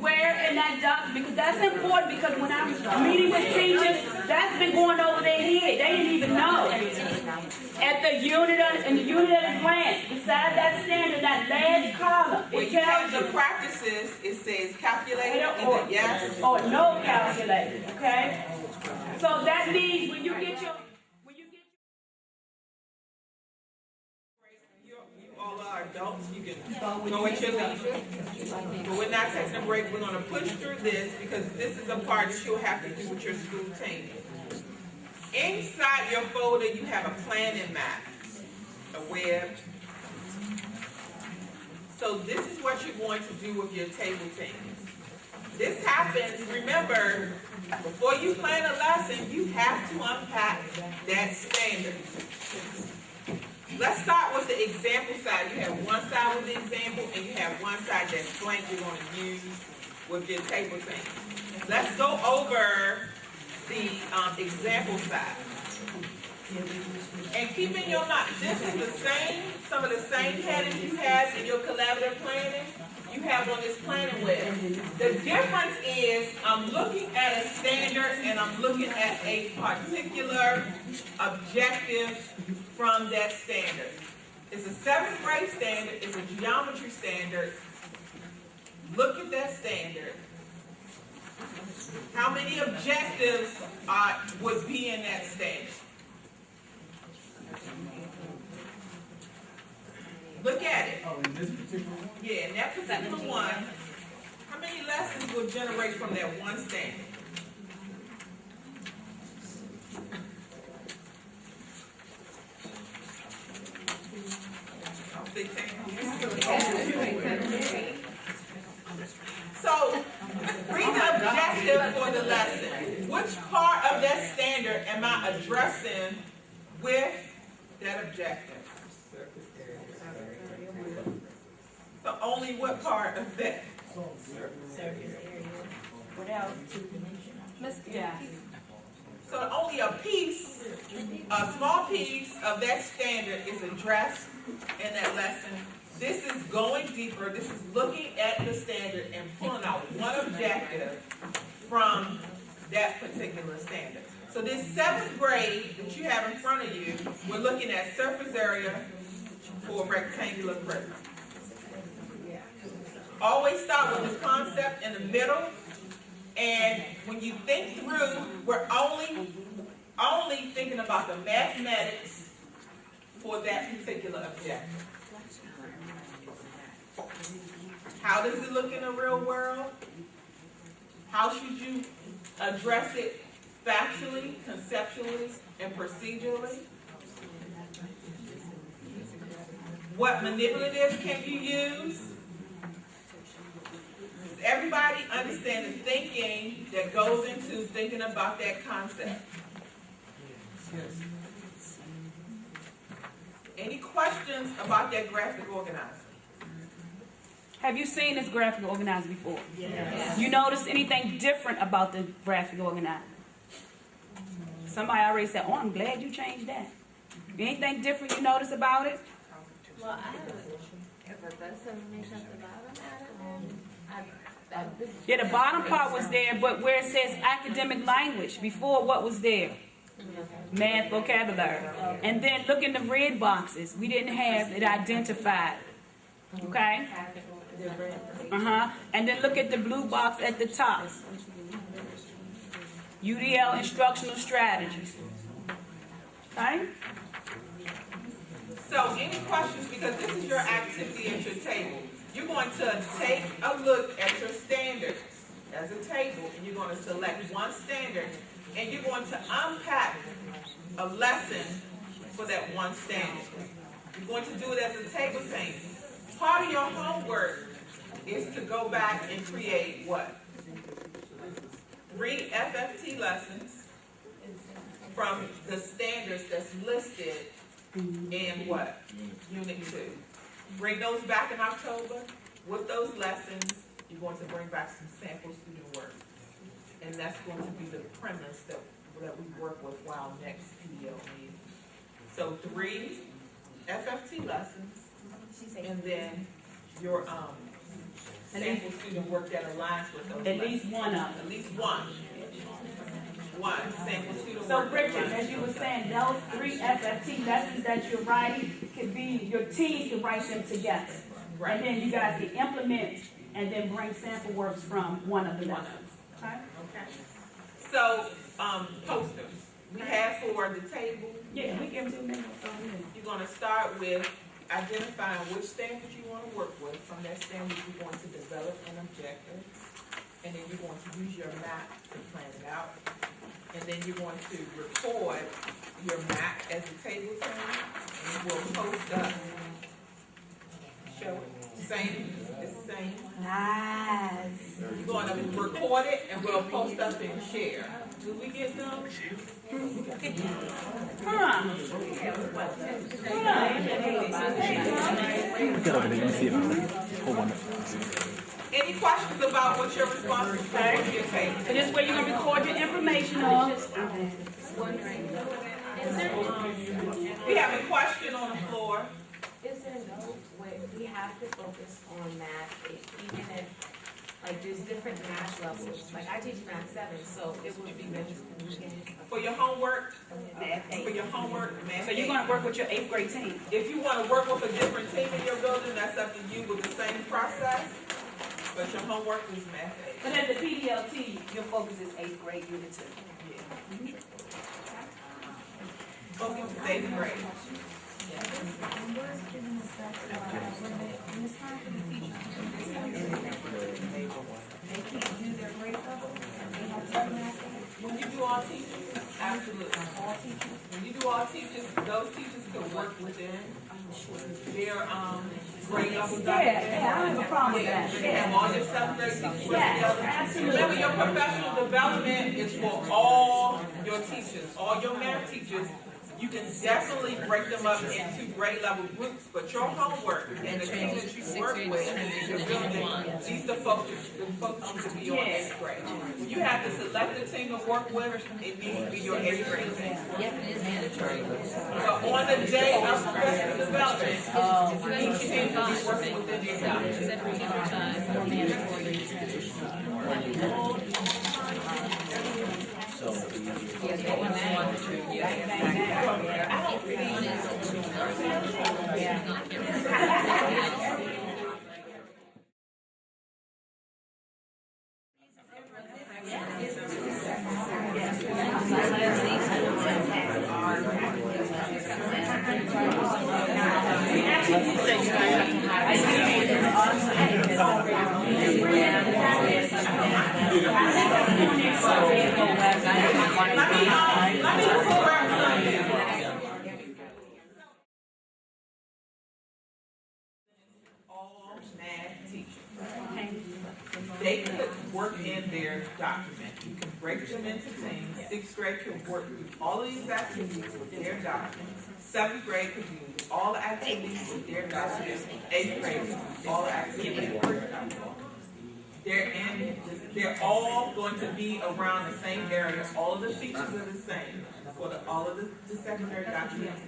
Where in that document, because that's important, because when I'm meeting with teachers, that's been going over their head. They didn't even know. At the unit of the grant, beside that standard, that last column, When it you have tells the you, practices, it says calculated and or, the yes. or no calculated, okay? So that means when you get your, You all are adults, you can go at your leisure. But we're not taking a break, we're gonna push through this because this is a part that you'll have to do with your school team. Inside your folder, you have a planning map, a web. So this is what you're going to do with your table teams. This happens, remember, before you plan a lesson, you have to unpack that standard. Let's start with the example side. You have one side with the example and you have one side that's blank you're going to use with your table team. Let's go over the example side. And keep in your mind, this is the same, some of the same headings you have in your collaborative planning, you have on this planning web. The difference is I'm looking at a standard and I'm looking at a particular objective from that standard. It's a 7th grade standard, it's a geometry standard. Look at that standard. How many objectives would be in that standard? Look at it. Oh, in this particular one? Yeah, in that particular one, how many lessons will generate from that one standard? Oh, 15. So, read the objective for the lesson. Which part of that standard am I addressing with that objective? So only what part of that? what else? Yeah. So only a piece, a small piece of that standard is addressed in that lesson. This is going deeper. This is looking at the standard and pulling out one objective from that particular standard. So this 7th grade that you have in front of you, we're looking at surface area for a rectangular prism. Always start with the concept in the middle, and when you think through, we're only thinking about the mathematics for that particular objective. How does it look in the real world? How should you address it factually, conceptually, and procedurally? What manipulatives can you use? Does everybody understand the thinking that goes into thinking about that concept? Yes. Any questions about that graphic organizer? Have you seen this graphic organizer before? Yes. You notice anything different about the graphic organizer? Somebody already said, oh, I'm glad you changed that. Anything different you notice about it? Well, I haven't ever done something at the bottom. Yeah, the bottom part was there, but where it says academic language, before what was there? Math vocabulary. And then look in the red boxes. We didn't have it identified. Okay? And then look at the blue box at the top. UDL instructional strategies. Okay? So any questions, because this is your activity at your table. You're going to take a look at your standards as a table, and you're going to select one standard, and you're going to unpack a lesson for that one standard. You're going to do it as a table team. Part of your homework is to go back and create what? 3 FFT lessons from the standards that's listed in what? Unit 2. Bring those back in October. With those lessons, you're going to bring back some sample student work. And that's going to be the premise that we work with while next PDL meeting. So 3 FFT lessons, and then your, sample student work that aligns with those At lessons. least one of them. At least one. One sample student So work. Richard, as you were saying, those 3 FFT lessons that you're writing could be, your team can write them together. Right. And then you guys can implement and then bring sample works from one of the lessons. Okay? Okay. So, posters. We have for the table, Yeah, we give 2 minutes. you're gonna start with identifying which standards you wanna work with. From that standard, you're going to develop an objective. And then you're going to use your map to plan it out. And then you're going to record your map as a table thing, and we'll post up. Show it, same, it's the same. Nice. You're going to record it, and we'll post up and share. Do we get them? Huh. Get over there, you see it. Hold on. Any questions about what you're responsible for with your table? So this way you're gonna record your information on. Wondering, is there, We have a question on the floor. is there no way we have to focus on math, even if, like, there's different math levels? Like, I teach math 7, so it would be mental. For your homework, for your homework, math. So you're gonna work with your 8th grade team. If you want to work with a different team in your building, that's up to you with the same process. But your homework is math. But at the PDLT, your focus is 8th grade unit 2. Focus is 8th grade. When you do all teachers, absolutely. When you do all teachers, those teachers can work within their, grade level document. Yeah, I have a problem with that. You can have all your 7th grade teachers work Yes, together. absolutely. Remember, your professional development is for all your teachers, all your math teachers. You can definitely break them up into grade level groups, but your homework and the team that you work with and your building needs to focus to be on 8th grade. When you have to select a team to work with, it needs to be your 8th grade team. But on the day of professional development, each team will be working within their document. Let me correct something. All math teachers, they could work in their document. You can break them into teams. 6th grade could work through all of these activities with their documents. 7th grade could do all the activities with their documents. 8th grade could do all the activities with their documents. They're all going to be around the same area. All of the features are the same for all of the secondary documents.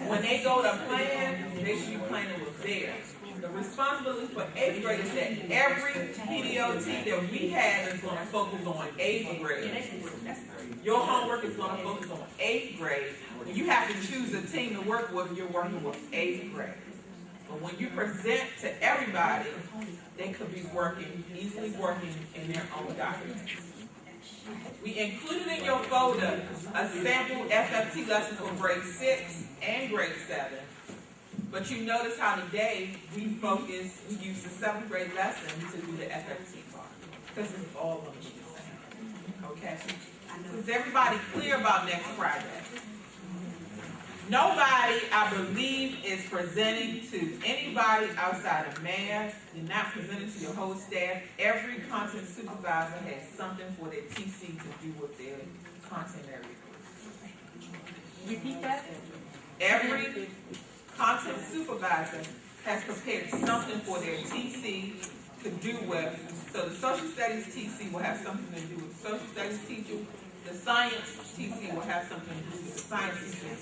When they go to plan, they should be planning with theirs. The responsibility for 8th grade is that every PDLT that we have is going to focus on 8th grade. Your homework is going to focus on 8th grade. When you have to choose a team to work with, you're working with 8th grade. But when you present to everybody, they could be easily working in their own documents. We included in your folder a sample FFT lesson for grade 6 and grade 7. But you notice how today we use the 7th grade lesson to do the FFT part. Because it's all of them the same. Okay? Is everybody clear about next Friday? Nobody, I believe, is presenting to anybody outside of math. You're not presenting to your whole staff. Every content supervisor has something for their TC to do with their content area. Repeat that? Every content supervisor has prepared something for their TC to do with, so the social studies TC will have something to do with the social studies teacher, the science TC will have something to do with the science teaching.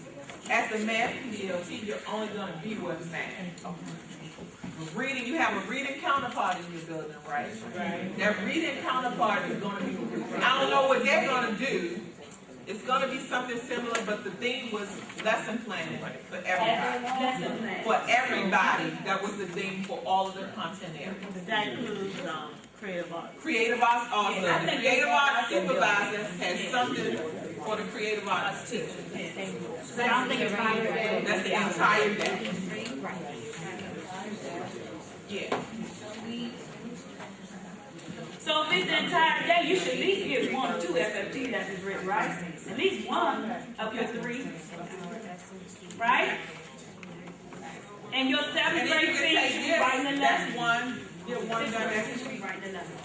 At the math PDLT, you're only gonna be with math. Reading, you have a reading counterpart in your building, right? That reading counterpart is gonna be, I don't know what they're gonna do. It's gonna be something similar, but the theme was lesson planning for everybody. Lesson plan. For everybody, that was the theme for all of the content areas. That includes, creative arts. Creative arts also, Yeah, I the think creative they- arts supervisor has something for the creative arts teacher. So I don't think it's fine. That's the entire day. Yeah. So if it's the entire day, you should at least get 1 or 2 FFT lessons written, right? At least 1 of your 3, right? And your 7th And then grade you can teacher take should be this, writing the that's lesson. one, get one 6th done, grade that's teacher should be writing the lesson.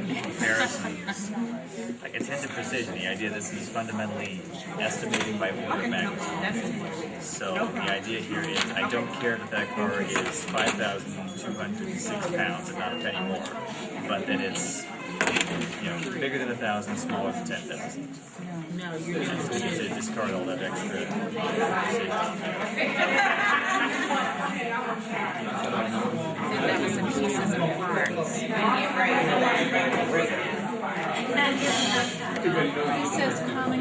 Comparisons, like attentive precision, the idea this is fundamentally estimating by order of magnitude. So the idea here is, I don't care that that car is 5,206 pounds and not a penny more, but that it's, bigger than 1,000, smaller than 10,000. No, you're So we need to discard all that extra precision. that was some pieces and parts. It says common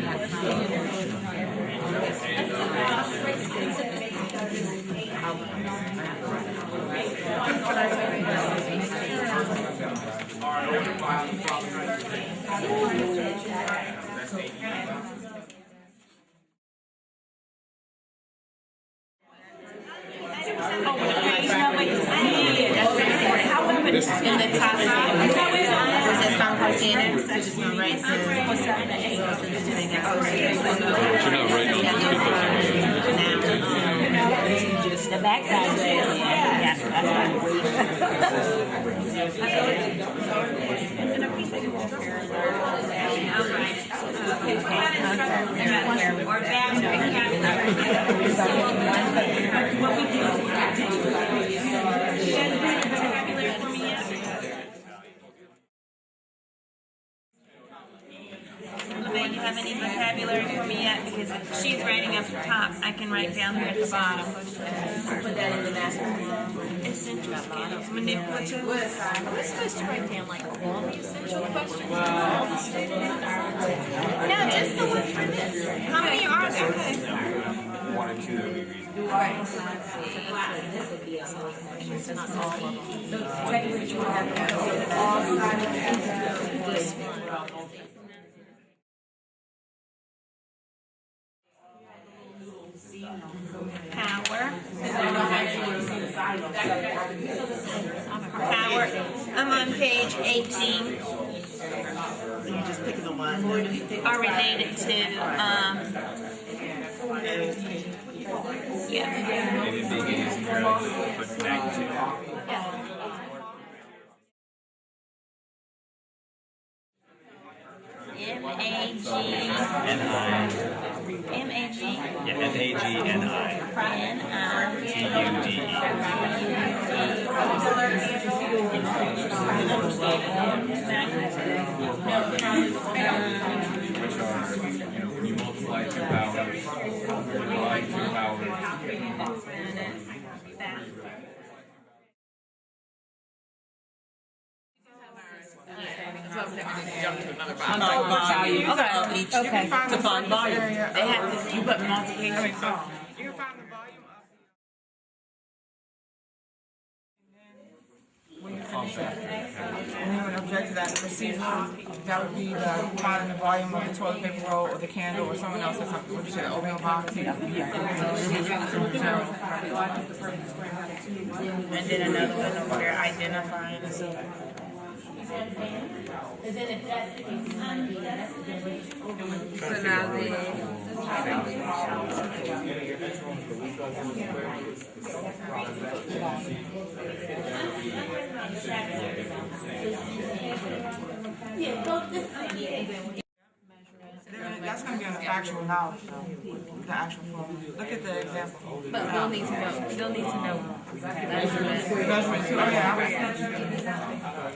in the top of it says common container, so just gonna write the The backside says, yes, Do you have any vocabulary for me yet? Because if she's writing up the top, I can write down here at the bottom. put that in the master. Essential skills, manipulative. We're supposed to write down like all the essential questions. No, just the one for this. How many are there? Okay. 1 or 2 that we read. Alright, so let's see. This would be essential questions, not all of them. Technically, you would have to have all this one. Power. Power. I'm on page 18. You're just picking the one. Are related to, yeah. Maybe being easier, put magnitude. M-A-G. N-I. M-A-G. Yeah, M-A-G-N-I. N-I. Which are, when you multiply 2 powers, multiply 2 powers. Okay. To find volume. They have to, you put multiplication. Anyone object to that? The procedure, that would be the finding the volume of the toilet paper roll or the candle or someone else has something, what you say, the oatmeal box? And then another one over there identifying. So now the That's gonna be on the actual knowledge though, the actual formula. Look at the example. But they'll need to know, they'll need to know. Measurements too, oh yeah, I was-